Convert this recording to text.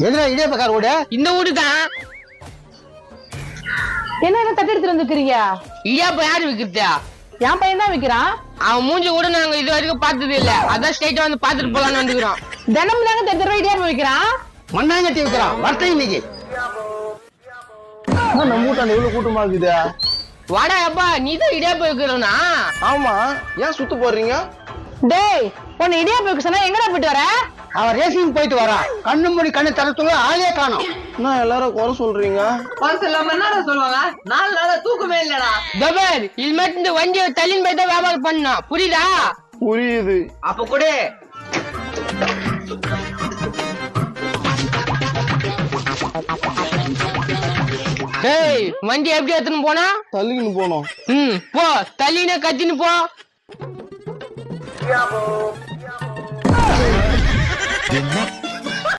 எதுல இடியாப்பக்கார வீடு? இந்த வீடு தான். என்ன தட்டு எடுத்துட்டு வந்துக்கிறீங்க? இடியாப்பம் யாரு விக்கிறதா? என் பையன் தான் விக்கிறான். அவன் மூஞ்சி கூட நாங்க இது வரைக்கும் பார்த்தது இல்ல. அதான் ஸ்ட்ரைட்டா வந்து பாத்துட்டு போலான்னு வந்துக்கிறோம். தினமும் தாங்க தெரு இடியாப்பம் விக்கிறான். மண்ணாங்கட்டி விக்கிறான். வரட்டும் இன்னைக்கு. நம்ம வீட்டாண்ட எவ்வளவு கூட்டமா இருக்குது. வாடா அப்பா, நீ தான் இடியாப்பம் விக்கிறோனா? ஆமா, ஏன் சுத்து போடுறீங்க? டேய், உன்னை இடியாப்பம் விக்க சொன்னா எங்கடா போயிட்டு வர? அவன் ரேசிங் போயிட்டு வரான். கண்ணு மூடி கண்ணு தரத்துல ஆளே காணோம். என்ன எல்லாரும் குறை சொல்றீங்க? சொல்லாம என்னடா சொல்லுவாங்க? 4 நாளா தூக்கமே இல்லடா. தபர், இனிமேட்டு இந்த வண்டியை தள்ளின்னு போய் தான் வியாபாரம் பண்ணணும். புரியுதா? புரியுது. அப்ப கூட டேய், வண்டி எப்படி எடுத்துன்னு போனா? தள்ளிக்கின்னு போனோம். போ, தள்ளின கத்தின்னு போ. என்ன